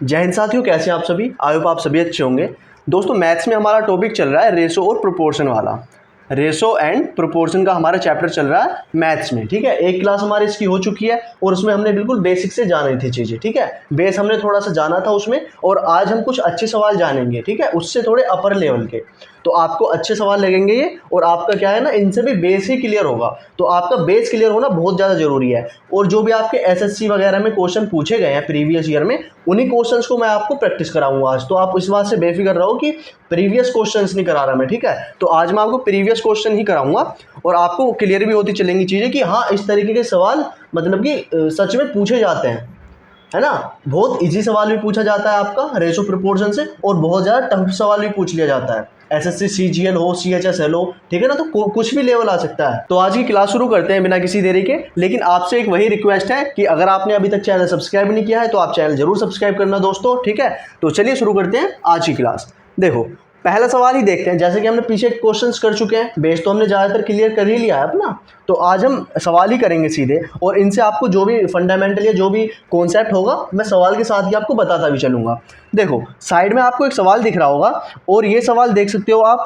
जय हिंद साथियों, कैसे हैं आप सभी। आई होप आप सभी अच्छे होंगे। दोस्तों, मैथ्स में हमारा टॉपिक चल रहा है रेशो और प्रोपोर्शन वाला। रेशो एंड प्रोपोर्शन का हमारा चैप्टर चल रहा है मैथ्स में। ठीक है, एक क्लास हमारी इसकी हो चुकी है और उसमें हमने बिल्कुल बेसिक से जानी थी चीज़ें। ठीक है, बेस हमने थोड़ा सा जाना था उसमें, और आज हम कुछ अच्छे सवाल जानेंगे। ठीक है, उससे थोड़े अपर लेवल के, तो आपको अच्छे सवाल लगेंगे ये। और आपका क्या है ना, इनसे भी बेस ही क्लियर होगा। तो आपका बेस क्लियर होना बहुत ज़्यादा जरूरी है। और जो भी आपके एसएससी वगैरह में क्वेश्चन पूछे गए हैं प्रीवियस ईयर में, उन्हीं क्वेश्चंस को मैं आपको प्रैक्टिस कराऊंगा आज। तो आप इस बात से बेफिक्र रहो कि प्रीवियस क्वेश्चंस नहीं करा रहा मैं। ठीक है, तो आज मैं आपको प्रीवियस क्वेश्चन ही कराऊंगा और आपको क्लियर भी होती चलेंगी चीज़ें कि हाँ, इस तरीके के सवाल मतलब कि सच में पूछे जाते हैं, है ना। बहुत इजी सवाल भी पूछा जाता है आपका रेशो प्रोपोर्शन से, और बहुत ज़्यादा टफ सवाल भी पूछ लिया जाता है। एसएससी सीजीएल हो, सीएचएसएल हो, ठीक है ना, तो कुछ भी लेवल आ सकता है। तो आज की क्लास शुरू करते हैं बिना किसी देरी के। लेकिन आपसे एक वही रिक्वेस्ट है कि अगर आपने अभी तक चैनल सब्सक्राइब नहीं किया है तो आप चैनल जरूर सब्सक्राइब करना दोस्तों। ठीक है, तो चलिए शुरू करते हैं आज की क्लास। देखो, पहला सवाल ही देखते हैं। जैसे कि हमने पीछे क्वेश्चंस कर चुके हैं, बेस तो हमने ज़्यादातर क्लियर कर ही लिया है अपना। तो आज हम सवाल ही करेंगे सीधे, और इनसे आपको जो भी फंडामेंटल या जो भी कॉन्सेप्ट होगा मैं सवाल के साथ ही आपको बताता भी चलूँगा। देखो, साइड में आपको एक सवाल दिख रहा होगा, और ये सवाल देख सकते हो आप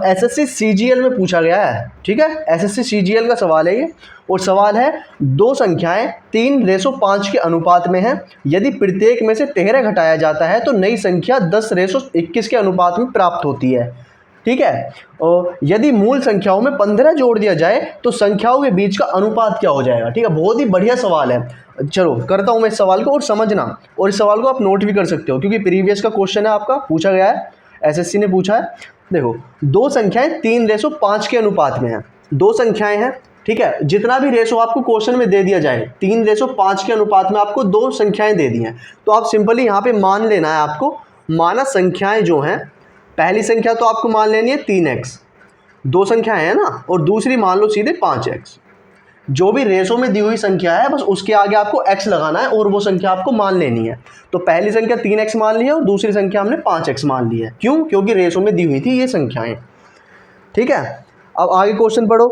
एसएससी सीजीएल में पूछा गया है। ठीक है, एसएससी सीजीएल का सवाल है ये, और सवाल है दो संख्याएं 3:5 के अनुपात में हैं। यदि प्रत्येक में से 13 घटाया जाता है तो नई संख्या 10:21 के अनुपात में प्राप्त होती है। ठीक है, और यदि मूल संख्याओं में 15 जोड़ दिया जाए तो संख्याओं के बीच का अनुपात क्या हो जाएगा। ठीक है, बहुत ही बढ़िया सवाल है। चलो करता हूं मैं इस सवाल को, और समझना, और इस सवाल को आप नोट भी कर सकते हो क्योंकि प्रीवियस का क्वेश्चन है, आपका पूछा गया है, एसएससी ने पूछा है। देखो, दो संख्याएं 3:5 के अनुपात में हैं। दो संख्याएं हैं, ठीक है, जितना भी रेशो आपको क्वेश्चन में दे दिया जाए 3:5 के अनुपात में आपको दो संख्याएं दे दी हैं, तो आप सिंपली यहाँ पे मान लेना है आपको। माना संख्याएं जो हैं, पहली संख्या तो आपको मान लेनी है 3x, दो संख्याएं हैं ना, और दूसरी मान लो सीधे 5x। जो भी रेशो में दी हुई संख्या है बस उसके आगे आपको x लगाना है और वो संख्या आपको मान लेनी है। तो पहली संख्या 3x मान ली है और दूसरी संख्या हमने 5x मान ली है। क्यों? क्योंकि रेशो में दी हुई थी ये संख्याएं। ठीक है, अब आगे क्वेश्चन पढ़ो।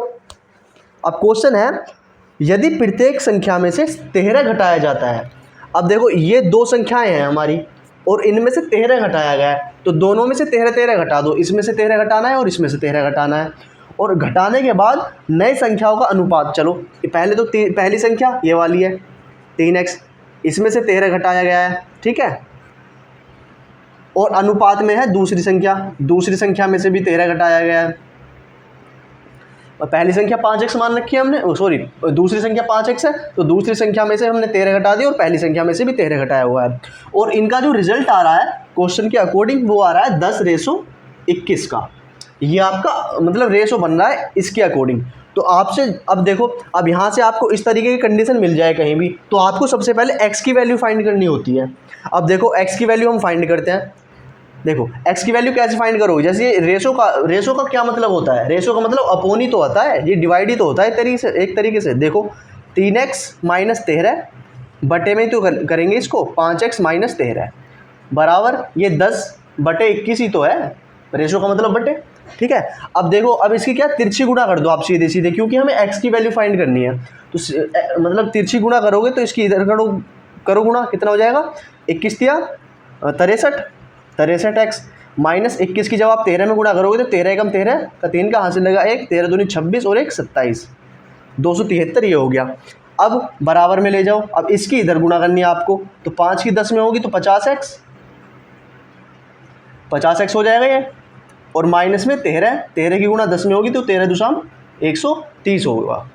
अब क्वेश्चन है, यदि प्रत्येक संख्या में से 13 घटाया जाता है। अब देखो, ये दो संख्याएं हैं हमारी और इनमें से 13 घटाया गया है, तो दोनों में से 13 घटा दो। इसमें से 13 घटाना है और इसमें से 13 घटाना है, और घटाने के बाद नई संख्याओं का अनुपात। चलो पहले तो पहली संख्या ये वाली है 3x, इसमें से 13 घटाया गया है। ठीक है, और अनुपात में है दूसरी संख्या में से भी 13 घटाया गया है। और पहली संख्या 5x मान रखी है हमने, सॉरी दूसरी संख्या 5x है, तो दूसरी संख्या में से हमने 13 घटा दी और पहली संख्या में से भी 13 घटाया हुआ है। और इनका जो रिजल्ट आ रहा है क्वेश्चन के अकॉर्डिंग, वो आ रहा है 10:21 का। ये आपका मतलब रेशो बन रहा है इसके अकॉर्डिंग। तो आपसे अब देखो, अब यहाँ से आपको इस तरीके की कंडीशन मिल जाए कहीं भी, तो आपको सबसे पहले x की वैल्यू फाइंड करनी होती है। अब देखो, x की वैल्यू हम फाइंड करते हैं। देखो, x की वैल्यू कैसे फाइंड करोगे? जैसे ये रेशो का क्या मतलब होता है? रेशो का मतलब अपोन ही तो होता है, ये डिवाइड ही तो होता है एक तरीके से। देखो, 3x - 13 बटे में तो करेंगे इसको 5x - 13 बराबर ये 10/21 ही तो है। रेशो का मतलब बटे। ठीक है, अब देखो, अब इसकी क्या तिरछी गुणा कर दो आप सीधे सीधे, क्योंकि हमें x की वैल्यू फाइंड करनी है। तो मतलब तिरछी गुणा करोगे तो इसकी इधर करो गुणा, कितना हो जाएगा? 21 तिया 63x - 21 की जब आप 13 में गुणा करोगे तो 13 एकम 13 का 3 का हासिल लगा 1, 13 दूनी 26 और 1 27, 273 ये हो गया। अब बराबर में ले जाओ, अब इसकी इधर गुणा करनी है आपको, तो 5 की 10 में होगी तो 50x हो जाएगा ये, और माइनस में 13 की गुणा 10 में होगी तो 13 दूसाम 130 होगा।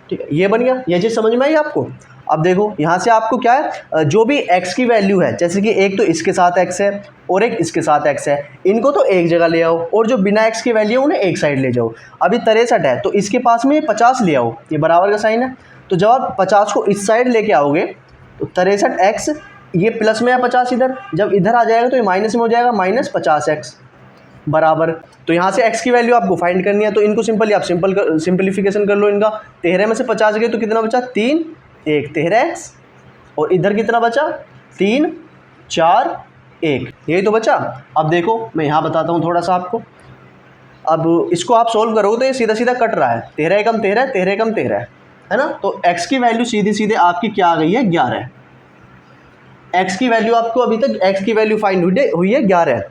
ठीक है, ये बन गया। ये चीज़ समझ में आई आपको? अब देखो, यहाँ से आपको क्या है, जो भी x की वैल्यू है, जैसे कि एक तो इसके साथ x है और एक इसके साथ x है, इनको तो एक जगह ले आओ, और जो बिना x की वैल्यू है उन्हें एक साइड ले जाओ। अभी 63 है तो इसके पास में 50 ले आओ, ये बराबर का साइन है। तो जब आप 50 को इस साइड लेके आओगे तो 63x, ये प्लस में है 50 इधर, जब इधर आ जाएगा तो ये माइनस में हो जाएगा -50x बराबर। तो यहाँ से x की वैल्यू आपको फाइंड करनी है, तो इनको सिंपली आप सिंपलीफिकेशन कर लो इनका। 13 में से 50 गए तो कितना बचा? 3, 1 13x, और इधर कितना बचा? 3, 4, 1, यही तो बचा। अब देखो, मैं यहाँ बताता हूँ थोड़ा सा आपको। अब इसको आप सोल्व करोगे तो ये सीधा सीधा कट रहा है, 13 एकम 13, 13 एकम 13, है ना। तो x की वैल्यू सीधी सीधे आपकी क्या आ गई है? 11। x की वैल्यू आपको अभी तक x की वैल्यू फाइंड हुई है 11।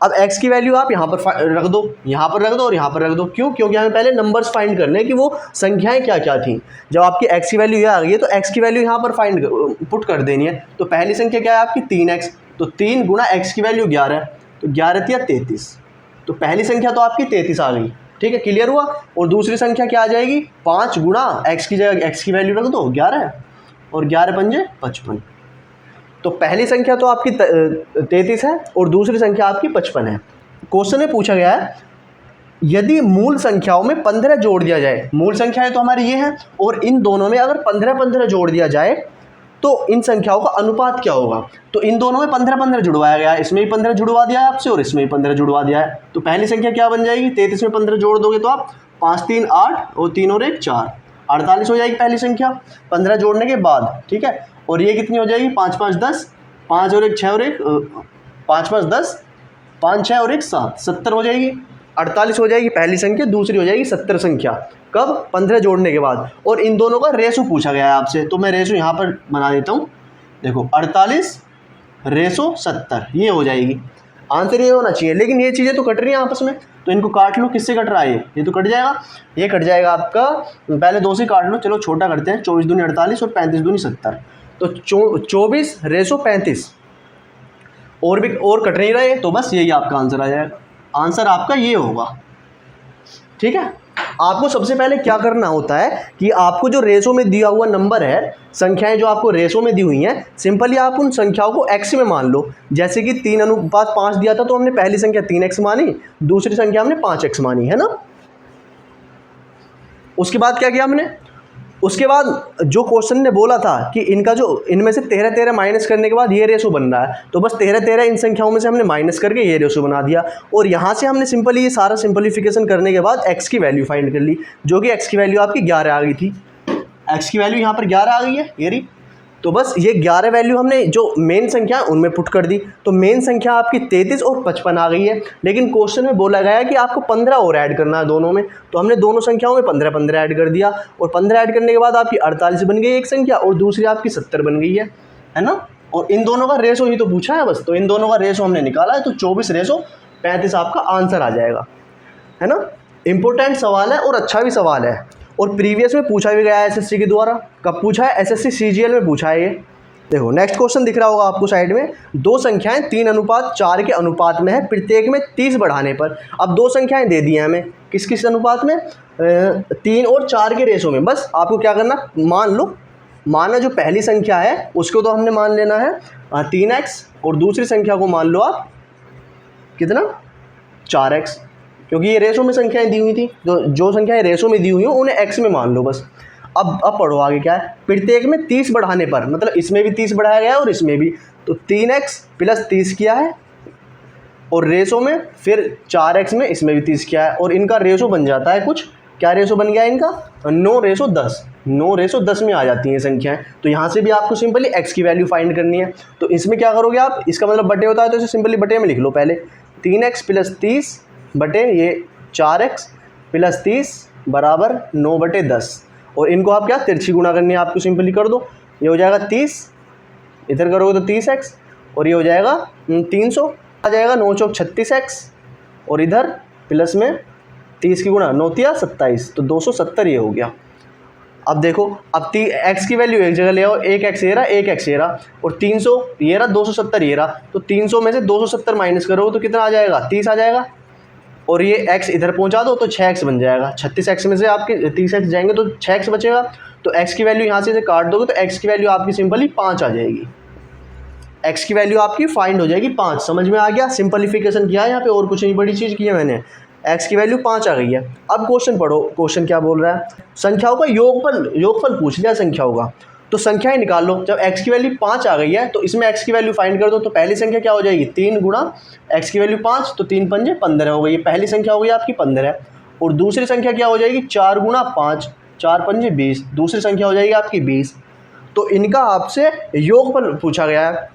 अब x की वैल्यू आप यहाँ पर रख दो, यहाँ पर रख दो और यहाँ पर रख दो। क्यों? क्योंकि हमें पहले नंबर्स फाइंड करने हैं कि वो संख्याएं क्या क्या थी। जब आपकी x की वैल्यू यहाँ आ गई है तो x की वैल्यू यहाँ पर पुट कर देनी है। तो पहली संख्या क्या है आपकी 3x, तो 3 गुना x की वैल्यू 11, तो 11 या 33। तो पहली संख्या तो आपकी 33 आ गई, ठीक है, क्लियर हुआ। और दूसरी संख्या क्या आ जाएगी, 5 गुना x की जगह x की वैल्यू रख दो 11 और 11 पंजे 55। तो पहली संख्या तो आपकी 33 है और दूसरी संख्या आपकी 55 है। क्वेश्चन में पूछा गया है यदि मूल संख्याओं में 15 जोड़ दिया जाए, मूल संख्याएं तो हमारी ये हैं और इन दोनों में अगर 15-15 जोड़ दिया जाए तो इन संख्याओं का अनुपात क्या होगा। तो इन दोनों में 15-15 जुड़वाया गया है, इसमें भी 15 जुड़वा दिया है आपसे और इसमें भी 15 जुड़वा दिया है। तो पहली संख्या क्या बन जाएगी, 33 में 15 जोड़ दोगे तो आप 5 3 8 और 3 और 1 4, 48 हो जाएगी पहली संख्या 15 जोड़ने के बाद, ठीक है। और ये कितनी हो जाएगी, 5 5 10, 5 और 1 6 और 1 5 5 10, 5 6 और 1 7, 70 हो जाएगी। 48 हो जाएगी पहली संख्या, दूसरी हो जाएगी 70 संख्या, कब, 15 जोड़ने के बाद। और इन दोनों का रेशो पूछा गया है आपसे, तो मैं रेशो यहाँ पर बना देता हूँ। देखो 48 रेशो 70 ये हो जाएगी। आंसर ये होना चाहिए, लेकिन ये चीज़ें तो कट रही हैं आपस में, तो इनको काट लो। किससे कट रहा है ये तो कट जाएगा, ये कट जाएगा आपका, पहले 2 से काट लो, चलो छोटा करते हैं। 24 दूनी 48 और 35 दूनी 70, तो 24 रेशो 35 और भी और कट नहीं रहे, तो बस यही आपका आंसर आ जाएगा। आंसर आपका ये होगा, ठीक है। आपको सबसे पहले क्या करना होता है कि आपको जो रेशो में दिया हुआ नंबर है, संख्याएं जो आपको रेशो में दी हुई हैं, सिंपली आप उन संख्याओं को x में मान लो। जैसे कि 3:5 दिया था तो हमने पहली संख्या 3x मानी, दूसरी संख्या हमने 5x मानी, है ना। उसके बाद क्या किया हमने, उसके बाद जो क्वेश्चन ने बोला था कि इनका जो इनमें से 13 माइनस करने के बाद ये रेशो बन रहा है, तो बस 13 इन संख्याओं में से हमने माइनस करके ये रेशो बना दिया। और यहाँ से हमने सिंपली ये सारा सिंपलीफिकेशन करने के बाद x की वैल्यू फाइंड कर ली, जो कि x की वैल्यू आपकी 11 आ गई थी। x की वैल्यू यहाँ पर 11 आ गई है ये रही। तो बस ये 11 वैल्यू हमने जो मेन संख्या है उनमें पुट कर दी, तो मेन संख्या आपकी 33 और 55 आ गई है। लेकिन क्वेश्चन में बोला गया है कि आपको 15 और ऐड करना है दोनों में, तो हमने दोनों संख्याओं में 15-15 ऐड कर दिया। और 15 ऐड करने के बाद आपकी 48 बन गई एक संख्या और दूसरी आपकी 70 बन गई है ना। और इन दोनों का रेशो ही तो पूछा है बस, तो इन दोनों का रेशो हमने निकाला है, तो 24 रेशो 35 आपका आंसर आ जाएगा, है ना। इंपॉर्टेंट सवाल है और अच्छा भी सवाल है, और प्रीवियस में पूछा भी गया है एसएससी के द्वारा। कब पूछा है, एसएससी सीजीएल में पूछा है ये। देखो नेक्स्ट क्वेश्चन दिख रहा होगा आपको साइड में, दो संख्याएं 3:4 के अनुपात में है, प्रत्येक में 30 बढ़ाने पर। अब दो संख्याएं दे दी हैं हमें, किस किस अनुपात में, 3 और 4 के रेशो में। बस आपको क्या करना, मान लो, माना जो पहली संख्या है उसको तो हमने मान लेना है 3x, और दूसरी संख्या को मान लो आप कितना, 4x, क्योंकि ये रेशो में संख्याएं दी हुई थी। जो संख्याएं रेशो में दी हुई हो उन्हें x में मान लो बस। अब पढ़ो आगे क्या है, प्रत्येक में 30 बढ़ाने पर, मतलब इसमें भी 30 बढ़ाया गया है और इसमें भी, तो 3x प्लस 30 किया है, और रेशो में फिर 4x में इसमें भी 30 किया है, और इनका रेशो बन जाता है कुछ, क्या रेशो बन गया है इनका, 9:10। 9:10 में आ जाती हैं संख्याएं। तो यहाँ से भी आपको सिंपली x की वैल्यू फाइंड करनी है। तो इसमें क्या करोगे आप, इसका मतलब बटे होता है तो इसे सिंपली बटे में लिख लो पहले, 3x प्लस 30 बटे ये 4x प्लस 30 बराबर 9/10, और इनको आप क्या तिरछी गुणा करनी है आपको, सिंपली कर दो। ये हो जाएगा 30, इधर करोगे तो 30x, और ये हो जाएगा 300 आ जाएगा, 9 चौक 36x, और इधर प्लस में 30 की गुणा 9 तिया 27, तो 270 ये हो गया। अब देखो, अब x की वैल्यू एक जगह ले आओ, एक x ये रहा, एक x ये रहा, और 300 ये रहा, 270 ये रहा, तो 300 में से 270 माइनस करोगे तो कितना आ जाएगा, 30 आ जाएगा, और ये x इधर पहुंचा दो तो 6x बन जाएगा। 36x में से आपके 30x जाएंगे तो 6x बचेगा, तो x की वैल्यू यहाँ से काट दोगे तो x की वैल्यू आपकी सिंपली 5 आ जाएगी। x की वैल्यू आपकी फाइंड हो जाएगी 5। समझ में आ गया, सिंपलीफिकेशन किया है यहाँ पे, और कुछ नहीं बड़ी चीज़ की है मैंने। x की वैल्यू 5 आ गई है। अब क्वेश्चन पढ़ो, क्वेश्चन क्या बोल रहा है, संख्याओं का योगफल पूछ लिया संख्याओं का, तो संख्याएं निकाल लो। जब x की वैल्यू 5 आ गई है तो इसमें x की वैल्यू फाइंड कर दो। तो पहली संख्या क्या हो जाएगी, 3 गुणा x की वैल्यू 5, तो 3 पंजे 15 हो गई, पहली संख्या हो गई आपकी 15। और दूसरी संख्या क्या हो जाएगी, 4 गुणा 5, 4 पंजे 20, दूसरी संख्या हो जाएगी आपकी 20। तो इनका आपसे योगफल पूछा गया है,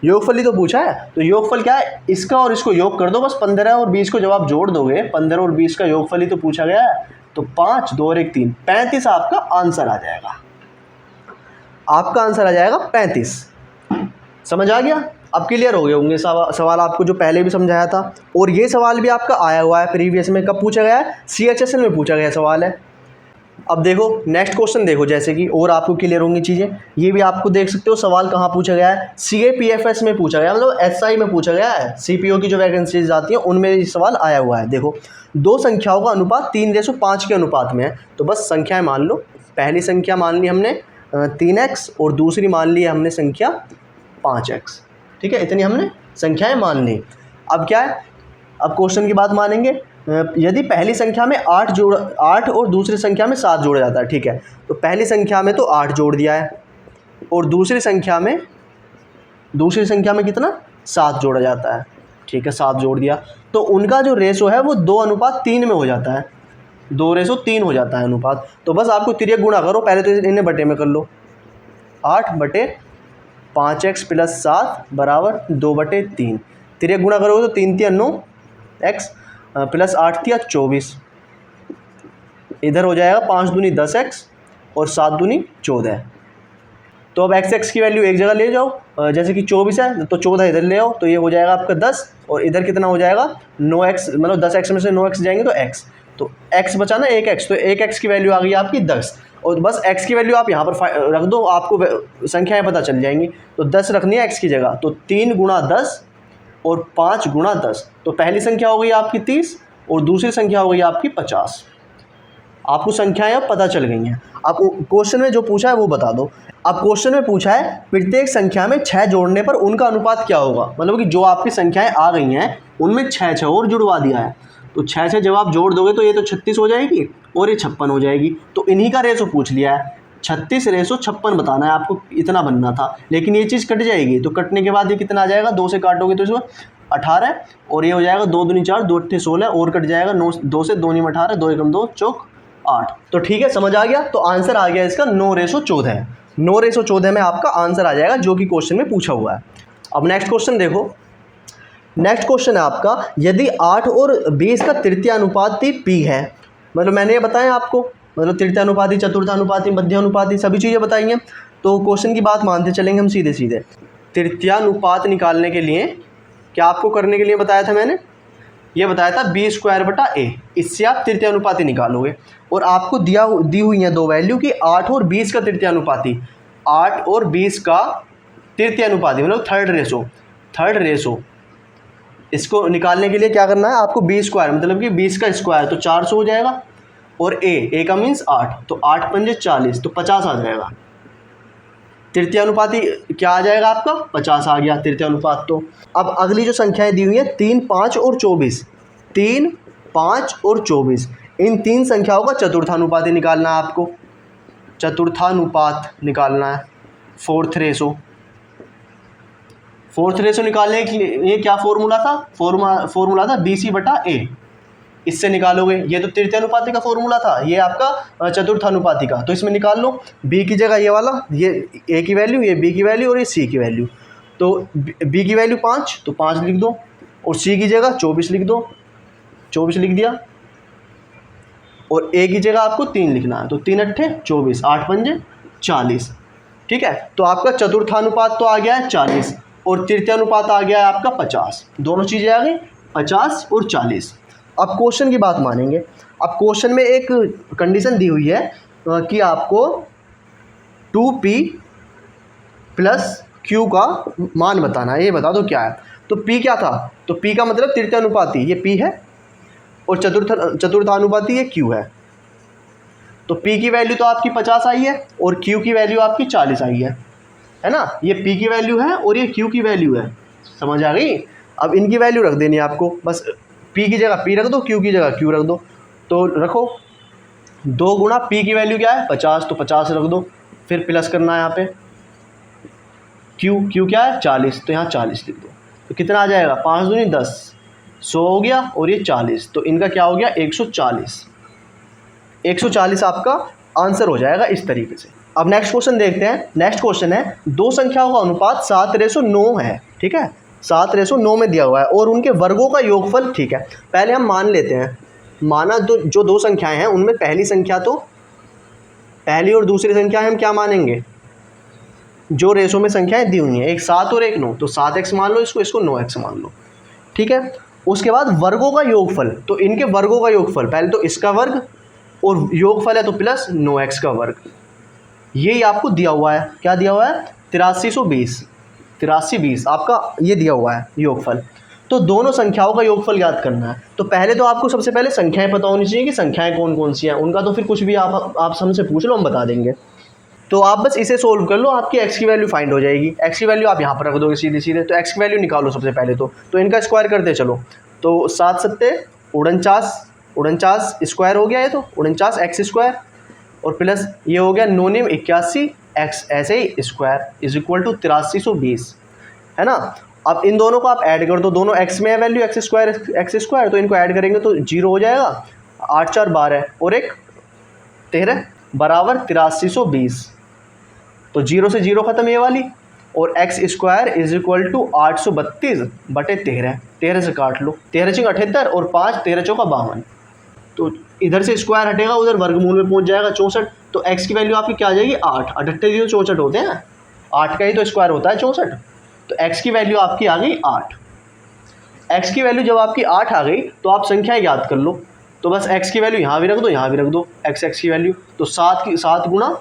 योगफल ही तो पूछा है, तो योगफल क्या है, इसका और इसको योग कर दो बस। 15 और 20 को जब आप जोड़ दोगे, 15 और 20 का योगफल ही तो पूछा गया है, तो 5 2 और 1 3, 35 आपका आंसर आ जाएगा। आपका आंसर आ जाएगा 35। समझ आ गया? अब क्लियर हो गए होंगे सवाल आपको जो पहले भी समझाया था। और ये सवाल भी आपका आया हुआ है प्रीवियस में, कब पूछा गया है? CHSL में पूछा गया सवाल है। अब देखो नेक्स्ट क्वेश्चन देखो, जैसे कि और आपको क्लियर होंगी चीज़ें। ये भी आपको देख सकते हो सवाल कहाँ पूछा गया है, CAPFS में पूछा गया, मतलब SI में पूछा गया है। CPO की जो वैकेंसीज आती हैं उनमें ये सवाल आया हुआ है। देखो दो संख्याओं का अनुपात 3:5 के अनुपात में है, तो बस संख्याएं मान लो। पहली संख्या मान ली हमने 3x और दूसरी मान ली हमने संख्या 5x। ठीक है, इतनी हमने संख्याएं मान ली। अब क्या है, अब क्वेश्चन की बात मानेंगे। यदि पहली संख्या में 8 और दूसरी संख्या में 7 जोड़ा जाता है, ठीक है, तो पहली संख्या में तो 8 जोड़ दिया है और दूसरी संख्या में कितना, 7 जोड़ा जाता है। ठीक है, 7 जोड़ दिया, तो उनका जो रेशो है वो 2:3 में हो जाता है, 2:3 हो जाता है अनुपात। तो बस आपको तिर्यक गुणा करो, पहले तो इन्हें बटे में कर लो। 8/5x + 7 = 2/3। तिर्यक गुणा करोगे तो 3 × 9 x + 8 × 24, इधर हो जाएगा 5 दूनी 10x और 7 दूनी 14। तो अब x की वैल्यू एक जगह ले जाओ, जैसे कि 24 है तो 14 इधर ले आओ, तो ये हो जाएगा आपका 10 और इधर कितना हो जाएगा 9x, मतलब 10x में से 9x जाएंगे तो x, तो x बचा ना 1x, तो 1x की वैल्यू आ गई आपकी 10। और बस x की वैल्यू आप यहाँ पर रख दो, आपको संख्याएं पता चल जाएंगी। तो 10 रखनी है x की जगह, तो 3 × 10 और 5 × 10, तो पहली संख्या हो गई आपकी 30 और दूसरी संख्या हो गई आपकी 50। आपको संख्याएं अब पता चल गई हैं। अब क्वेश्चन में जो पूछा है वो बता दो। अब क्वेश्चन में पूछा है प्रत्येक संख्या में 6 जोड़ने पर उनका अनुपात क्या होगा, मतलब कि जो आपकी संख्याएं आ गई हैं उनमें 6 और जुड़वा दिया है, तो 6 जब आप जोड़ दोगे तो ये तो 36 हो जाएगी और ये 56 हो जाएगी। तो इन्हीं का रेशो पूछ लिया है, 36:56 बताना है आपको, इतना बनना था। लेकिन ये चीज़ कट जाएगी, तो कटने के बाद ये कितना आ जाएगा, 2 से काटोगे तो इसमें 18 और ये हो जाएगा 2 दूनी 4, 2 अट्ठे 16 और कट जाएगा 9, 2 से 2 × 18, 2 × 2 = 8। तो ठीक है, समझ आ गया। तो आंसर आ गया इसका 9:14। 9:14 में आपका आंसर आ जाएगा जो कि क्वेश्चन में पूछा हुआ है। अब नेक्स्ट क्वेश्चन देखो। नेक्स्ट क्वेश्चन है आपका, यदि 8 और 20 का तृतीयानुपाती p है, मतलब मैंने ये बताया आपको, मतलब तृतीयानुपाती, चतुर्थानुपाती, मध्यानुपाती सभी चीज़ें बताई हैं। तो क्वेश्चन की बात मानते चलेंगे हम सीधे सीधे। तृतीयानुपात निकालने के लिए क्या आपको करने के लिए बताया था, मैंने ये बताया था b²/a, इससे आप तृतीयानुपाती निकालोगे। और आपको दी हुई है दो वैल्यू कि 8 और 20 का तृतीयानुपाती, 8 और 20 का तृतीयानुपाती मतलब थर्ड रेशो, इसको निकालने के लिए क्या करना है आपको, b² मतलब कि 20 का स्क्वायर, तो 400 हो जाएगा। और a का मीन्स 8, तो 8 × 5 = 40, तो 50 आ जाएगा। तृतीयानुपाती क्या आ जाएगा आपका, 50 आ गया तृतीयानुपात। तो अब अगली जो संख्याएं दी हुई हैं 3, 5 और 24, 3, 5 और 24, इन तीन संख्याओं का चतुर्थानुपाती निकालना है आपको, चतुर्थानुपात निकालना है। फोर्थ रेशो निकालने के लिए क्या फॉर्मूला था, फॉर्मूला था BC/A, इससे निकालोगे। ये तो तृतीयानुपाती का फॉर्मूला था, ये आपका चतुर्थानुपाती का, तो इसमें निकाल लो। b की जगह ये वाला, ये a की वैल्यू, ये b की वैल्यू और ये c की वैल्यू। तो b की वैल्यू 5, तो 5 लिख दो, और c की जगह 24 लिख दो, 24 लिख दिया। और a की जगह आपको 3 लिखना है, तो 3 अट्ठे 24, 8 पंजे 40। ठीक है, तो आपका चतुर्थानुपात तो आ गया है 40 और तृतीयानुपात आ गया है आपका 50, दोनों चीज़ें आ गई 50 और 40। अब क्वेश्चन की बात मानेंगे। अब क्वेश्चन में एक कंडीशन दी हुई है कि आपको 2p + q का मान बताना है, ये बता दो क्या है। तो p क्या था, तो p का मतलब तृतीयानुपाती, ये p है, और चतुर्थानुपाती ये q है। तो p की वैल्यू तो आपकी 50 आई है और q की वैल्यू आपकी 40 आई है ना। ये p की वैल्यू है और ये q की वैल्यू है, समझ आ गई। अब इनकी वैल्यू रख देनी है आपको, बस p की जगह p रख दो, q की जगह q रख दो। तो रखो 2 × p की वैल्यू क्या है 50, तो 50 रख दो, फिर प्लस करना है यहाँ पे q क्या है 40, तो यहाँ 40 लिख दो। तो कितना आ जाएगा, 5 दूनी 10, 100 हो गया और ये 40, तो इनका क्या हो गया 140। 140 आपका आंसर हो जाएगा इस तरीके से। अब नेक्स्ट क्वेश्चन देखते हैं। नेक्स्ट क्वेश्चन है, दो संख्याओं का अनुपात 7:9 है, ठीक है, 7:9 में दिया हुआ है और उनके वर्गों का योगफल, ठीक है। पहले हम मान लेते हैं, माना जो दो संख्याएं हैं उनमें पहली संख्या, तो पहली और दूसरी संख्या हम क्या मानेंगे, जो रेशो में संख्याएं दी हुई हैं, एक 7 और एक 9, तो 7x मान लो इसको, इसको 9x मान लो, ठीक है। उसके बाद वर्गों का योगफल, तो इनके वर्गों का योगफल, पहले तो इसका वर्ग और योगफल है तो प्लस 9x का वर्ग, ये आपको दिया हुआ है। क्या दिया हुआ है? 8320, 8320 आपका ये दिया हुआ है योगफल। तो दोनों संख्याओं का योगफल ज्ञात करना है। तो पहले तो आपको सबसे पहले संख्याएं पता होनी चाहिए कि संख्याएं कौन कौन सी हैं। उनका तो फिर कुछ भी आप हमसे पूछ लो, हम बता देंगे। तो आप बस इसे सोल्व कर लो, आपकी x की वैल्यू फाइंड हो जाएगी। x की वैल्यू आप यहाँ पर रख दोगे सीधे सीधे, तो x की वैल्यू निकालो सबसे पहले तो इनका स्क्वायर करते चलो। तो 7 सत्ते 49, 49 स्क्वायर हो गया, ये तो 49 x स्क्वायर, और प्लस ये हो गया 9 निम 81 x ऐसे ही स्क्वायर इज इक्वल टू 8320, है ना। अब इन दोनों को आप ऐड कर दो, दोनों x में है वैल्यू x स्क्वायर, तो इनको ऐड करेंगे तो 0 हो जाएगा, 8 4 12 और एक 13 बराबर 8320। तो 0 से 0 खत्म ये वाली, और x square is equal to 832 बटे 13, 13 से काट लो, 13 से 78 और 5 13 चौका 52। तो इधर से स्क्वायर हटेगा, उधर वर्गमूल में पहुंच जाएगा 64। तो x की वैल्यू आपकी क्या आ जाएगी? 8, 78 64 होते हैं, 8 का ही तो स्क्वायर होता है 64। तो x की वैल्यू आपकी आ गई 8। x की वैल्यू जब आपकी 8 आ गई तो आप संख्याएं याद कर लो। तो बस x की वैल्यू यहाँ भी रख दो, यहाँ भी रख दो x की वैल्यू। तो 7 गुणा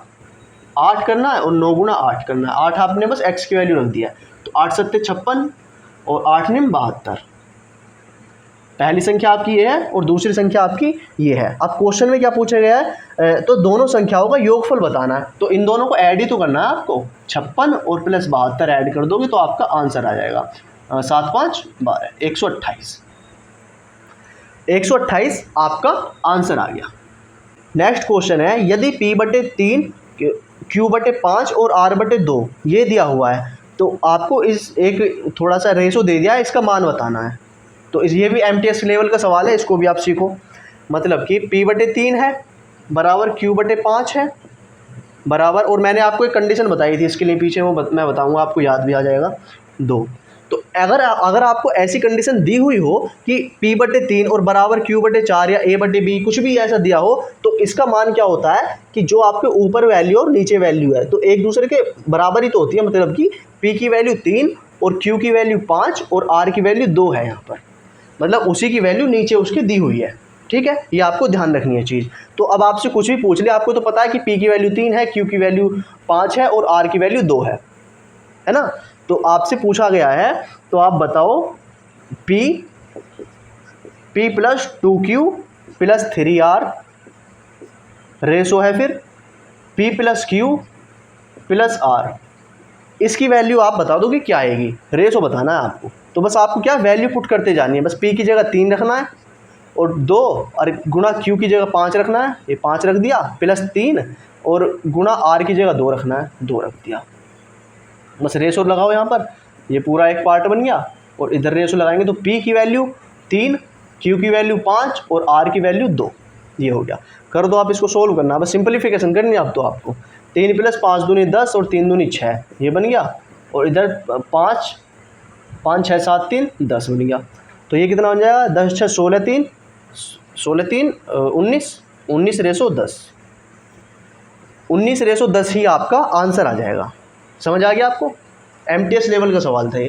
8 करना है और 9 गुणा 8 करना है। 8 आपने बस x की वैल्यू रख दिया है। तो 8 सत्ते 56 और 8 निम 72। पहली संख्या आपकी ये है और दूसरी संख्या आपकी ये है। अब क्वेश्चन में क्या पूछा गया है? तो दोनों संख्याओं का योगफल बताना है। तो इन दोनों को ऐड ही तो करना है आपको, 56 और प्लस 72 ऐड कर दोगे तो आपका आंसर आ जाएगा 7 5 12, 128। 128 आपका आंसर आ गया। नेक्स्ट क्वेश्चन है, यदि p/3 q/5 और r/2 ये दिया हुआ है, तो आपको इस एक थोड़ा सा रेशो दे दिया है, इसका मान बताना है। तो ये भी MTS लेवल का सवाल है, इसको भी आप सीखो। मतलब कि p/3 है बराबर q/5 है बराबर, और मैंने आपको एक कंडीशन बताई थी इसके लिए पीछे, वो मैं बताऊंगा, आपको याद भी आ जाएगा 2। तो अगर आपको ऐसी कंडीशन दी हुई हो कि p/3 और बराबर q/4 या a/b कुछ भी ऐसा दिया हो, तो इसका मान क्या होता है कि जो आपके ऊपर वैल्यू और नीचे वैल्यू है तो एक दूसरे के बराबर ही तो होती है। मतलब कि p की वैल्यू 3 और q की वैल्यू 5 और r की वैल्यू 2 है यहाँ पर, मतलब उसी की वैल्यू नीचे उसकी दी हुई है। ठीक है, ये आपको ध्यान रखनी है चीज़। तो अब आपसे कुछ भी पूछ ले, आपको तो पता है कि p की वैल्यू 3 है, q की वैल्यू 5 है और r की वैल्यू 2 है ना। तो आपसे पूछा गया है, तो आप बताओ p + 2q + 3r रेशो है फिर p + q + r, इसकी वैल्यू आप बता दो कि क्या आएगी। रेशो बताना है आपको, तो बस आपको क्या वैल्यू पुट करते जानी है। बस p की जगह 3 रखना है और 2 और गुणा q की जगह 5 रखना है, ये 5 रख दिया, प्लस 3 और गुणा r की जगह 2 रखना है, 2 रख दिया। बस रेशो लगाओ यहाँ पर, ये पूरा एक पार्ट बन गया। और इधर रेशो लगाएंगे तो p की वैल्यू 3, q की वैल्यू 5 और r की वैल्यू 2, ये हो गया। कर दो आप, इसको सोल्व करना, बस सिंपलीफिकेशन करनी है अब तो आपको। 3 + 5 दूनी 10 और 3 दूनी 6, ये बन गया। और इधर 5 5 6 7 3 10 बन गया। तो ये कितना बन जाएगा? 10 6 16 3 19, 19 रेशो 10, 19 रेशो 10 ही आपका आंसर आ जाएगा। समझ आ गया आपको? MTS लेवल का सवाल था ये।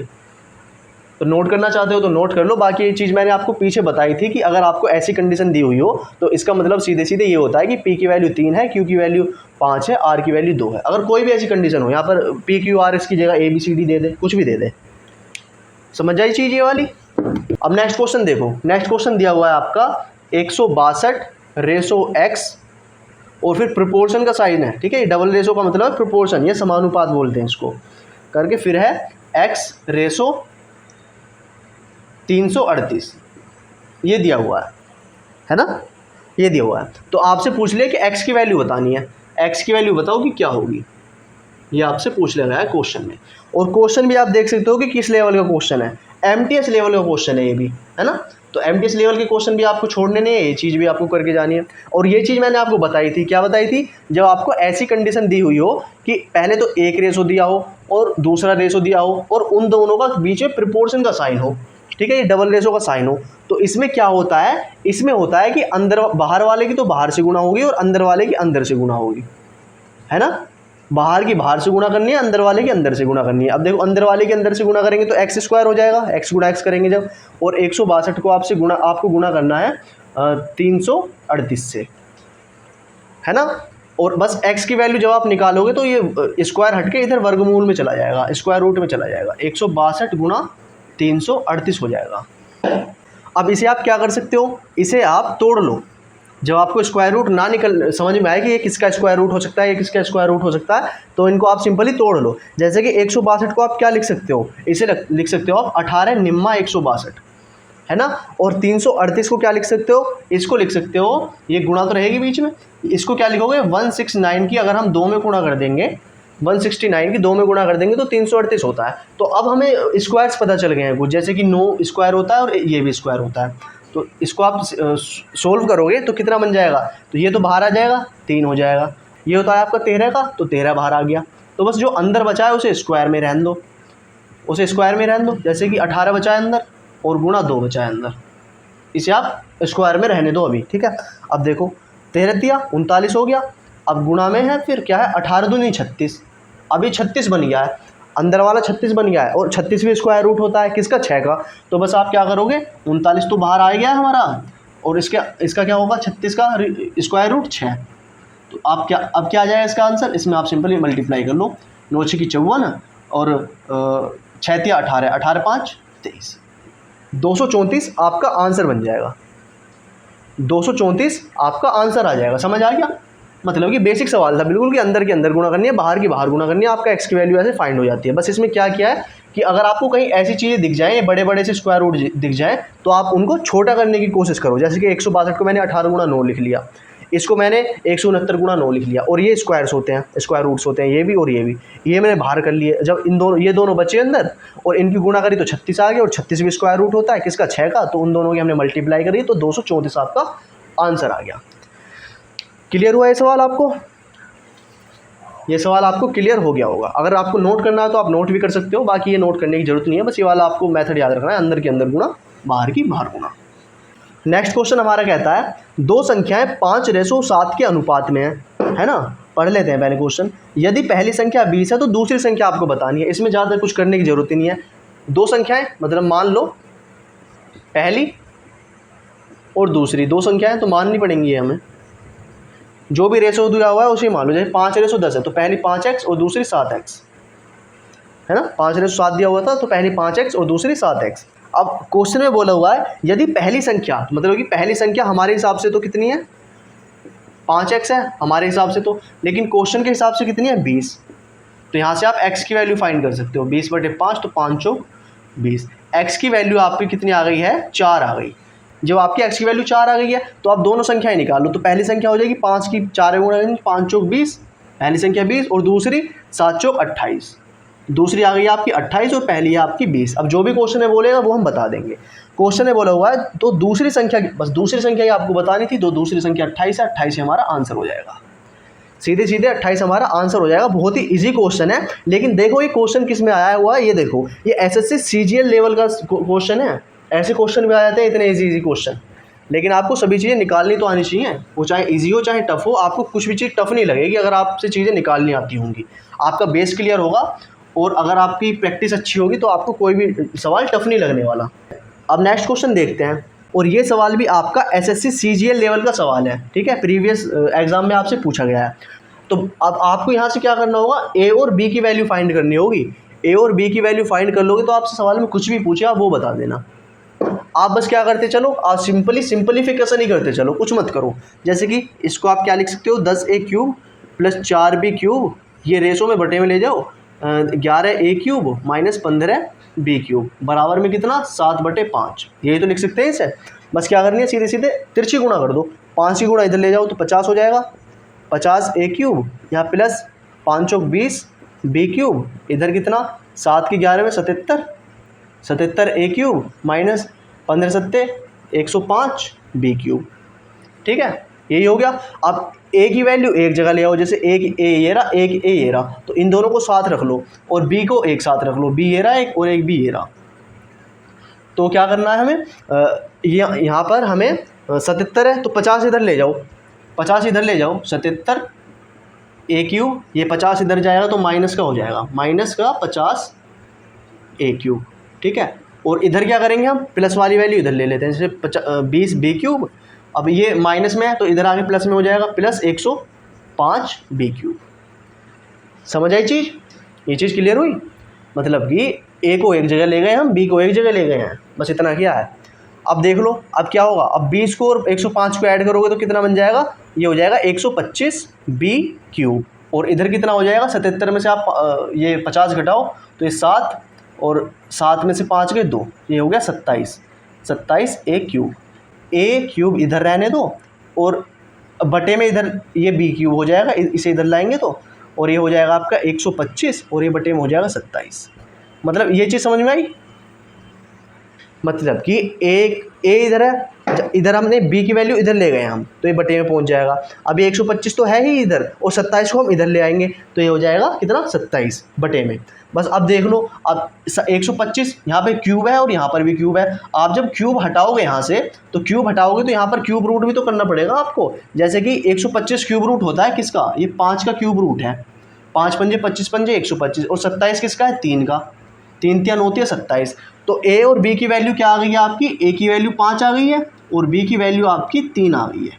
तो नोट करना चाहते हो तो नोट कर लो। बाकी ये चीज़ मैंने आपको पीछे बताई थी कि अगर आपको ऐसी कंडीशन दी हुई हो तो इसका मतलब सीधे सीधे ये होता है कि p की वैल्यू 3 है, q की वैल्यू 5 है, r की वैल्यू 2 है। अगर कोई भी ऐसी कंडीशन हो, यहाँ पर p q r इसकी जगह ABCD दे दे, कुछ भी दे दे। समझ आई चीज़ ये वाली? अब नेक्स्ट क्वेश्चन देखो। नेक्स्ट क्वेश्चन दिया हुआ है आपका 162 रेशो x और फिर प्रोपोर्शन का साइन है। ठीक है, ये डबल रेशो का मतलब है प्रोपोर्शन, ये समानुपात बोलते हैं इसको करके। फिर है x रेशो 338, ये दिया हुआ है ना, ये दिया हुआ है। तो आपसे पूछ लिया कि x की वैल्यू बतानी है, x की वैल्यू बताओ कि क्या होगी, ये आपसे पूछ लिया गया है क्वेश्चन में। और क्वेश्चन भी आप देख सकते हो कि किस लेवल का क्वेश्चन है, MTS लेवल का क्वेश्चन है ये भी, है ना। तो MTS लेवल के क्वेश्चन भी आपको छोड़ने नहीं है, ये चीज़ भी आपको करके जानी है। और ये चीज़ मैंने आपको बताई थी, क्या बताई थी? जब आपको ऐसी कंडीशन दी हुई हो कि पहले तो एक रेशो दिया हो और दूसरा रेशो दिया हो और उन दोनों का बीच में प्रोपोर्शन का साइन हो, ठीक है, ये डबल रेशो का साइन हो, तो इसमें क्या होता है? इसमें होता है कि अंदर बाहर वाले की तो बाहर से गुणा होगी और अंदर वाले की अंदर से गुणा होगी, है ना। बाहर की बाहर से गुणा करनी है, अंदर वाले की अंदर से गुणा करनी है। अब देखो अंदर वाले के अंदर से गुणा करेंगे तो एक्स स्क्वायर हो जाएगा, एक्स गुणा एक्स करेंगे जब, और 162 को आपको गुणा करना है 338 से, है ना। और बस x की वैल्यू जब आप निकालोगे तो ये स्क्वायर हट के इधर वर्गमूल में चला जाएगा, स्क्वायर रूट में चला जाएगा, 162 गुणा 338 हो जाएगा। अब इसे आप क्या कर सकते हो, इसे आप तोड़ लो। जब आपको स्क्वायर रूट ना समझ में आए कि ये किसका स्क्वायर रूट हो सकता है, ये किसका स्क्वायर रूट हो सकता है, तो इनको आप सिंपली तोड़ लो। जैसे कि 162 को आप क्या लिख सकते हो, इसे लिख सकते हो आप 18 निम्मा 162, है ना। और 338 को क्या लिख सकते हो, इसको लिख सकते हो, ये गुणा तो रहेगी बीच में, इसको क्या लिखोगे 169 की अगर हम 2 में गुणा कर देंगे, 169 की 2 में गुणा कर देंगे तो 338 होता है। तो अब हमें स्क्वायर्स पता चल गए हैं कुछ, जैसे कि 9 स्क्वायर होता है और ये भी स्क्वायर होता है। तो इसको आप सोल्व करोगे तो कितना बन जाएगा, तो ये तो बाहर आ जाएगा 3 हो जाएगा, ये होता है आपका 13 का, तो 13 बाहर आ गया। तो बस जो अंदर बचा है उसे स्क्वायर में रहने दो, उसे स्क्वायर में रहने दो। जैसे कि 18 बचा है अंदर और गुणा 2 बचा है अंदर, इसे आप स्क्वायर में रहने दो अभी, ठीक है। अब देखो 13 दिया 39 हो गया, अब गुणा में है फिर क्या है 18 दूनी 36, अभी 36 बन गया है, अंदर वाला 36 बन गया है, और 36 भी स्क्वायर रूट होता है किसका, 6 का। तो बस आप क्या करोगे 39 तो बाहर आ गया है हमारा, और इसका क्या होगा 36 का स्क्वायर रूट 6। तो आप क्या अब क्या आ जाएगा इसका आंसर, इसमें आप सिंपली मल्टीप्लाई कर लो, 9 6 की 54 और 6 तिया 18, 18 5 23, 234 आपका आंसर बन जाएगा, 234 आपका आंसर आ जाएगा। समझ आ गया, मतलब कि बेसिक सवाल था बिल्कुल, कि अंदर के अंदर गुणा करनी है, बाहर की बाहर गुणा करनी है, आपका एक्स की वैल्यू ऐसे फाइंड हो जाती है। बस इसमें क्या किया है कि अगर आपको कहीं ऐसी चीज़ें दिख जाएँ, बड़े बड़े से स्क्वायर रूट दिख जाए, तो आप उनको छोटा करने की कोशिश करो। जैसे कि 162 को मैंने 18 गुणा 9 लिख लिया, इसको मैंने 169 गुणा 9 लिख लिया, और ये स्क्वायर्स होते हैं, स्क्वायर रूट्स होते हैं, ये भी और ये भी, ये मैंने बाहर कर लिए। जब ये दोनों बचे अंदर और इनकी गुणा करी तो 36 आ गया, और 36 भी स्क्वायर रूट होता है किसका, 6 का, तो उन दोनों की हमने मल्टीप्लाई करी तो 234 आपका आंसर आ गया। क्लियर हुआ ये सवाल आपको, ये सवाल आपको क्लियर हो गया होगा। अगर आपको नोट करना है तो आप नोट भी कर सकते हो, बाकी ये नोट करने की जरूरत नहीं है, बस ये वाला आपको मेथड याद रखना है, अंदर के अंदर गुणा बाहर की बाहर गुणा। नेक्स्ट क्वेश्चन हमारा कहता है दो संख्याएं 5:7 के अनुपात में है ना। पढ़ लेते हैं पहले क्वेश्चन। यदि पहली संख्या 20 है तो दूसरी संख्या आपको बतानी है। इसमें ज़्यादा कुछ करने की जरूरत ही नहीं है। दो संख्याएं मतलब मान लो पहली और दूसरी, दो संख्याएं तो माननी पड़ेंगी हमें, जो भी रेशो दिया हुआ है उसी मान लो। जैसे 5:10 है तो पहली 5x और दूसरी 7x, है ना। 5:7 दिया हुआ था तो पहली 5x और दूसरी 7x। अब क्वेश्चन में बोला हुआ है यदि पहली संख्या, मतलब कि पहली संख्या हमारे हिसाब से तो कितनी है 5x है हमारे हिसाब से तो, लेकिन क्वेश्चन के हिसाब से कितनी है 20। तो यहाँ से आप x की वैल्यू फाइंड कर सकते हो, 20/5 तो 5 चौक 20। x की वैल्यू आपकी कितनी आ गई है 4 आ गई। जब आपकी x की वैल्यू 4 आ गई है तो आप दोनों संख्याएं निकाल लो। तो पहली संख्या हो जाएगी 5 की 4 गुणा 5 चौक 20, पहली संख्या 20, और दूसरी 7 चौक 28। दूसरी आ गई आपकी 28 और पहली है आपकी 20। अब जो भी क्वेश्चन में बोलेगा वो हम बता देंगे। क्वेश्चन में बोला हुआ है तो दूसरी संख्या, बस दूसरी संख्या ही आपको बतानी थी, तो दूसरी संख्या 28 है, 28 ही हमारा आंसर हो जाएगा। सीधे सीधे 28 हमारा आंसर हो जाएगा। बहुत ही इजी क्वेश्चन है, लेकिन देखो ये क्वेश्चन किस में आया हुआ है, ये देखो ये एसएससी सीजीएल लेवल का क्वेश्चन है। ऐसे क्वेश्चन भी आ जाते हैं इतने इजी क्वेश्चन, लेकिन आपको सभी चीज़ें निकालनी तो आनी चाहिए, वो चाहे इजी हो चाहे टफ हो। आपको कुछ भी चीज़ टफ नहीं लगेगी अगर आपसे चीज़ें निकालनी आती होंगी। आपका बेस क्लियर होगा और अगर आपकी प्रैक्टिस अच्छी होगी तो आपको कोई भी सवाल टफ नहीं लगने वाला। अब नेक्स्ट क्वेश्चन देखते हैं, और ये सवाल भी आपका एसएससी सीजीएल लेवल का सवाल है, ठीक है, प्रीवियस एग्जाम में आपसे पूछा गया है। तो अब आपको यहाँ से क्या करना होगा, ए और बी की वैल्यू फाइंड करनी होगी। ए और बी की वैल्यू फाइंड कर लोगे तो आपसे सवाल में कुछ भी पूछे आप वो बता देना। आप बस क्या करते चलो, आप सिंपलीफिकेशन ही करते चलो, कुछ मत करो। जैसे कि इसको आप क्या लिख सकते हो, 10a³ + 4b³, ये रेशो में बटे में ले जाओ, 11a³ - 15b³ बराबर में कितना 7/5। यही तो लिख सकते हैं इसे। बस क्या करनी है, सीधे सीधे तिरछी गुणा कर दो, 5 की गुणा इधर ले जाओ तो 50 हो जाएगा, 50a³ यहाँ प्लस 5 चौक 20 b³, इधर कितना 7 की 11 में 77, 77a³ माइनस 15 सत्ते 105 b³। ठीक है, यही हो गया। अब ए की वैल्यू एक जगह ले आओ, जैसे एक ए ये रहा, एक ए ये रहा, तो इन दोनों को साथ रख लो और बी को एक साथ रख लो, बी ये रहा एक और एक बी ये रहा। तो क्या करना है हमें, यहाँ पर हमें 77 है तो 50 इधर ले जाओ, 50 इधर ले जाओ, 77 ए क्यूब, ये 50 इधर जाएगा तो माइनस का हो जाएगा, माइनस का 50 ए क्यूब, ठीक है। और इधर क्या करेंगे हम, प्लस वाली वैल्यू इधर ले लेते हैं, जैसे 20 बी क्यूब, अब ये माइनस में है तो इधर आगे प्लस में हो जाएगा, प्लस 105 बी क्यूब। समझ आई चीज़, ये चीज़ क्लियर हुई। मतलब कि ए को एक जगह ले गए हम, बी को एक जगह ले गए हैं, बस इतना किया है। अब देख लो अब क्या होगा, अब 20 को और 105 को ऐड करोगे तो कितना बन जाएगा, ये हो जाएगा 125 बी क्यूब। और इधर कितना हो जाएगा, 77 में से आप ये 50 घटाओ तो ये 7, और 7 में से 5 गए 2, ये हो गया 27 ए क्यूब। ए क्यूब इधर रहने दो और बटे में इधर ये बी क्यूब हो जाएगा, इसे इधर लाएंगे तो, और ये हो जाएगा आपका 125 और ये बटे में हो जाएगा 27। मतलब ये चीज़ समझ में आई। मतलब कि एक ए इधर है, इधर हमने बी की वैल्यू इधर ले गए हम तो ये बटे में पहुंच जाएगा। अब ये 125 तो है ही इधर, और 27 को हम इधर ले आएंगे तो ये हो जाएगा कितना, 27 बटे में। बस अब देख लो, अब 125 यहाँ पे क्यूब है और यहाँ पर भी क्यूब है। आप जब क्यूब हटाओगे यहाँ से, तो क्यूब हटाओगे तो यहाँ पर क्यूब रूट भी तो करना पड़ेगा आपको। जैसे कि 125 क्यूब रूट होता है किसका, ये 5 का क्यूब रूट है, 5 पंजे 25 पंजे 125, और 27 किसका है, 3 का, 3 3 होती है 27। तो ए और बी की वैल्यू क्या आ गई है आपकी, ए की वैल्यू 5 आ गई है और बी की वैल्यू आपकी 3 आ गई है।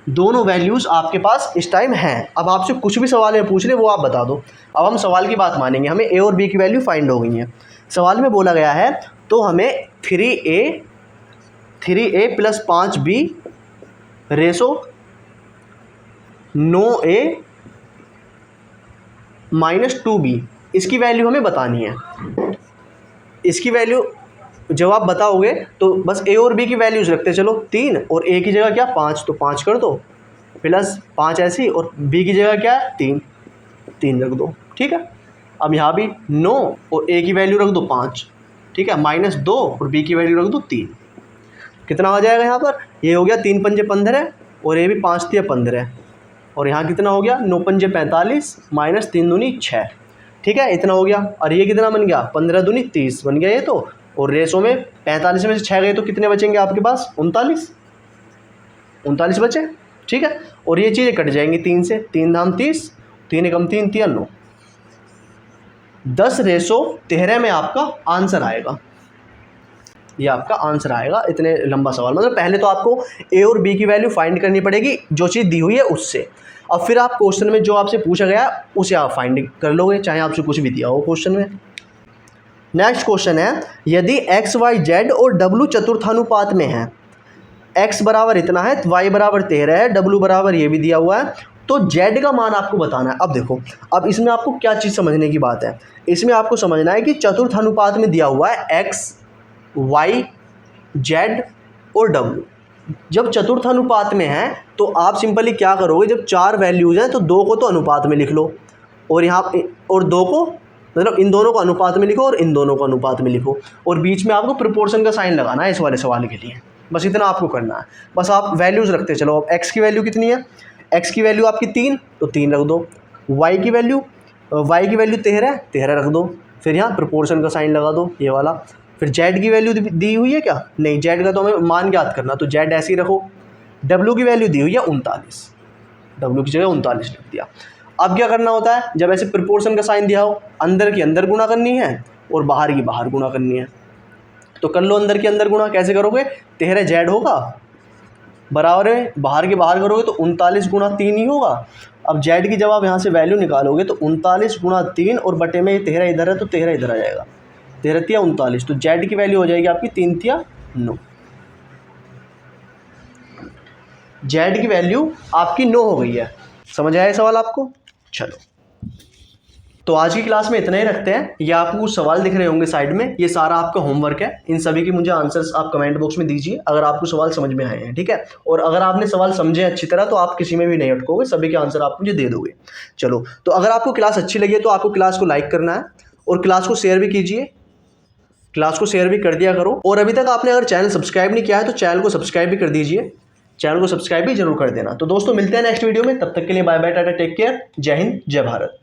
दोनों वैल्यूज़ आपके पास इस टाइम हैं। अब आपसे कुछ भी सवाल है पूछ ले, वो आप बता दो। अब हम सवाल की बात मानेंगे, हमें ए और बी की वैल्यू फाइंड हो गई है। सवाल में बोला गया है तो हमें 3a plus 5b ratio 9a minus 2b, इसकी वैल्यू हमें बतानी है। इसकी वैल्यू जब आप बताओगे तो बस ए और बी की वैल्यूज रखते चलो, 3 और ए की जगह क्या 5, तो 5 कर दो, प्लस 5 ऐसी, और बी की जगह क्या है 3 रख दो, ठीक है। अब यहाँ भी 9 और ए की वैल्यू रख दो 5, ठीक है, माइनस 2 और बी की वैल्यू रख दो 3। कितना हो जाएगा यहाँ पर, ये हो गया 3 पंजे 15 और ये भी 5 तिया 15, और यहाँ कितना हो गया 9 पंजे 45 माइनस 3 दूनी 6, ठीक है, इतना हो गया। और ये कितना बन गया, 15 दूनी 30 बन गया ये तो, और रेशो में 45 में से 6 गए तो कितने बचेंगे आपके पास, 39 बचे, ठीक है। और ये चीज़ें कट जाएंगी 3 से, 3 धाम 30, 3 एकम 3 तिया 9, 10:13 में आपका आंसर आएगा। ये आपका आंसर आएगा। इतने लंबा सवाल, मतलब पहले तो आपको ए और बी की वैल्यू फाइंड करनी पड़ेगी जो चीज़ दी हुई है उससे, और फिर आप क्वेश्चन में जो आपसे पूछा गया उसे आप फाइंड कर लोगे, चाहे आपसे कुछ भी दिया हो क्वेश्चन में। नेक्स्ट क्वेश्चन है, यदि एक्स वाई जेड और डब्लू चतुर्थानुपात में है, एक्स बराबर इतना है, वाई बराबर 13 है, डब्लू बराबर ये भी दिया हुआ है, तो जेड का मान आपको बताना है। अब देखो, अब इसमें आपको क्या चीज़ समझने की बात है, इसमें आपको समझना है कि चतुर्थानुपात में दिया हुआ है एक्स वाई जेड और डब्लू। जब चतुर्थानुपात में है तो आप सिंपली क्या करोगे, जब 4 वैल्यूज़ हैं तो 2 को तो अनुपात में लिख लो, और यहाँ और 2 को, मतलब इन दोनों को अनुपात में लिखो और इन दोनों को अनुपात में लिखो, और बीच में आपको प्रोपोर्शन का साइन लगाना है इस वाले सवाल के लिए। बस इतना आपको करना है। बस आप वैल्यूज़ रखते चलो। अब एक्स की वैल्यू कितनी है, एक्स की वैल्यू आपकी 3, तो 3 रख दो। वाई की वैल्यू 13 रख दो, फिर यहाँ प्रोपोर्शन का साइन लगा दो ये वाला। फिर जेड की वैल्यू दी हुई है क्या, नहीं, जेड का तो हमें मान ज्ञात करना, तो जेड ऐसे ही रखो। डब्लू की वैल्यू दी हुई है 39, डब्लू की जगह 39 लिख दिया। अब क्या करना होता है, जब ऐसे प्रोपोर्शन का साइन दिया हो, अंदर की अंदर गुणा करनी है और बाहर की बाहर गुणा करनी है, तो कर लो अंदर के अंदर गुणा। कैसे करोगे, 13 जेड होगा बराबर है, बाहर के बाहर करोगे तो 39 गुणा 3 ही होगा। अब जेड की जब आप यहाँ से वैल्यू निकालोगे तो 39 गुणा 3 और बटे में 13 इधर है तो 13 इधर आ जाएगा, 13 तिया 39, तो जेड की वैल्यू हो जाएगी आपकी 3 तिया 9। जेड की वैल्यू आपकी 9 हो गई है। समझ आया सवाल आपको। चलो, तो आज की क्लास में इतना ही रखते हैं। ये आपको कुछ सवाल दिख रहे होंगे साइड में, ये सारा आपका होमवर्क है। इन सभी की मुझे आंसर्स आप कमेंट बॉक्स में दीजिए अगर आपको सवाल समझ में आए हैं, ठीक है। और अगर आपने सवाल समझे अच्छी तरह तो आप किसी में भी नहीं अटकोगे, सभी के आंसर आप मुझे दे दोगे। चलो, तो अगर आपको क्लास अच्छी लगी तो आपको क्लास को लाइक करना है और क्लास को शेयर भी कीजिए, क्लास को शेयर भी कर दिया करो। और अभी तक आपने अगर चैनल सब्सक्राइब नहीं किया है तो चैनल को सब्सक्राइब भी कर दीजिए, चैनल को सब्सक्राइब भी जरूर कर देना। तो दोस्तों मिलते हैं नेक्स्ट वीडियो में, तब तक के लिए bye bye, tata, take care, जय हिंद, जय भारत।